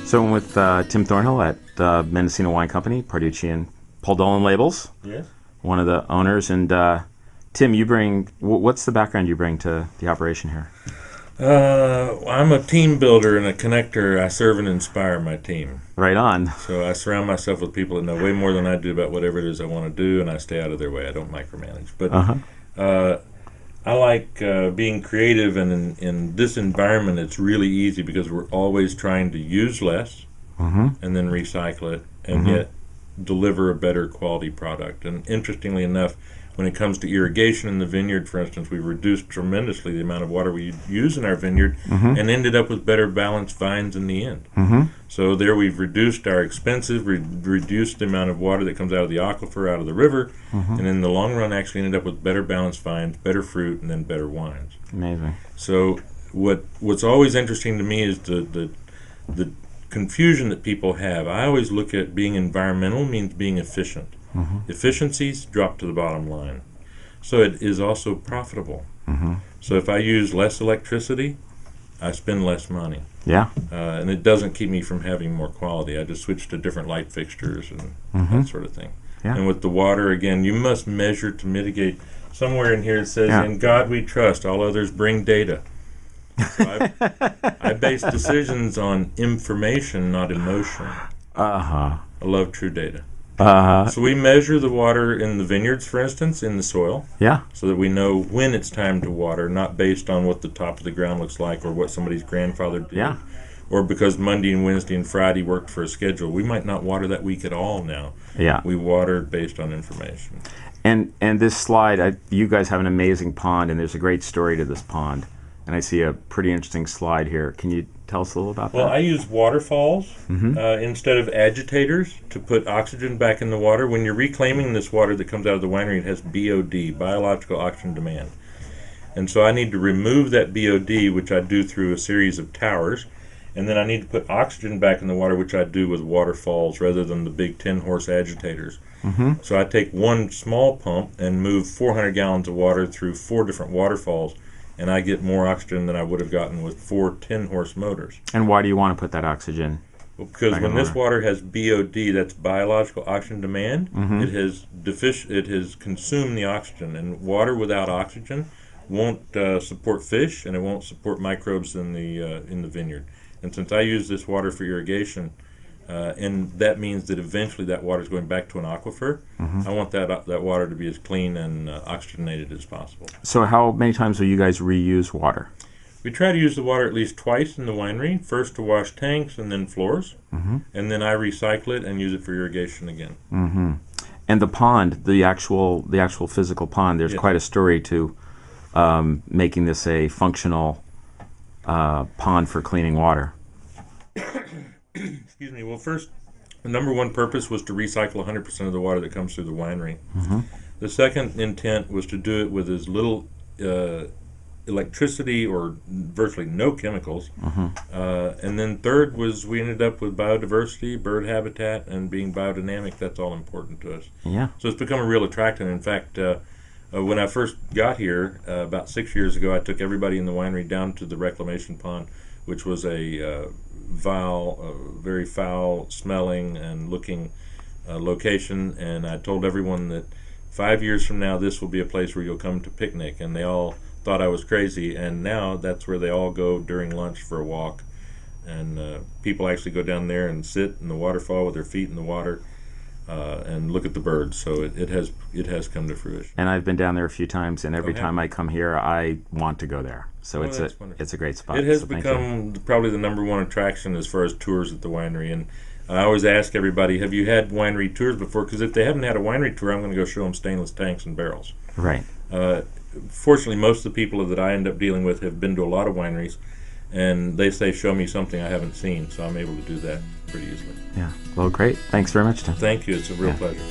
So I'm with Tim Thornhill at Mendocino Wine Company, Parducci and Paul Dolan labels. Yes. One of the owners. And Tim, you bring, what's the background you bring to the operation here? I'm a team builder and a connector. I serve and inspire my team. Right on. So I surround myself with people that know way more than I do about whatever it is I want to do, and I stay out of their way. I don't micromanage. But I like being creative, and in this environment, it's really easy because we're always trying to use less and then recycle it, and yet deliver a better quality product. And interestingly enough, when it comes to irrigation in the vineyard, for instance, we reduced tremendously the amount of water we use in our vineyard and ended up with better balanced vines in the end. So there we've reduced our expenses, reduced the amount of water that comes out of the aquifer, out of the river, and in the long run actually ended up with better balanced vines, better fruit, and then better wines. Amazing. So what's always interesting to me is the confusion that people have. I always look at being environmental means being efficient. Efficiencies drop to the bottom line. So it is also profitable. So if I use less electricity, I spend less money. Yeah. And it doesn't keep me from having more quality. I just switch to different light fixtures and that sort of thing. Yeah. And with the water, again, you must measure to mitigate. Somewhere in here it says, in God we trust, all others bring data. So I base decisions on information, not emotion. I love true data. So we measure the water in the vineyards, for instance, in the soil. Yeah. So that we know when it's time to water, not based on what the top of the ground looks like or what somebody's grandfather did. Yeah. Or because Monday and Wednesday and Friday worked for a schedule. We might not water that week at all now. Yeah. We water based on information. And this slide, you guys have an amazing pond, and there's a great story to this pond. And I see a pretty interesting slide here. Can you tell us a little about that? Well, I use waterfalls instead of agitators to put oxygen back in the water. When you're reclaiming this water that comes out of the winery, it has BOD, biological oxygen demand. And so I need to remove that BOD, which I do through a series of towers. And then I need to put oxygen back in the water, which I do with waterfalls rather than the big 10-horse agitators. So I take one small pump and move 400 gallons of water through 4 different waterfalls, and I get more oxygen than I would have gotten with 4 10-horse motors. And why do you want to put that oxygen? Well, because when this water has BOD, that's biological oxygen demand, it has consumed the oxygen, and water without oxygen won't support fish, and it won't support microbes in the vineyard. And since I use this water for irrigation, and that means that eventually that water is going back to an aquifer, I want that water to be as clean and oxygenated as possible. So how many times will you guys reuse water? We try to use the water at least twice in the winery, first to wash tanks and then floors, and then I recycle it and use it for irrigation again. And the pond, the actual physical pond, there's quite a story to making this a functional pond for cleaning water. Excuse me. Well, first, the number one purpose was to recycle 100% of the water that comes through the winery. The second intent was to do it with as little electricity or virtually no chemicals. And then third was we ended up with biodiversity, bird habitat, and being biodynamic. That's all important to us. Yeah. So it's become a real attractant. In fact, when I first got here about 6 years ago, I took everybody in the winery down to the reclamation pond, which was a very foul-smelling and looking location, and I told everyone that 5 years from now, this will be a place where you'll come to picnic, and they all thought I was crazy, and now that's where they all go during lunch for a walk, and people actually go down there and sit in the waterfall with their feet in the water and look at the birds. So it has come to fruition. And I've been down there a few times, and every time I come here, I want to go there. So it's a great spot. It has become probably the number one attraction as far as tours at the winery. And I always ask everybody, have you had winery tours before? Because if they haven't had a winery tour, I'm going to go show them stainless tanks and barrels. Right. Fortunately, most of the people that I end up dealing with have been to a lot of wineries, and they say, show me something I haven't seen, so I'm able to do that pretty easily. Yeah. Well, great. Thanks very much, Tim. Thank you. It's a real pleasure.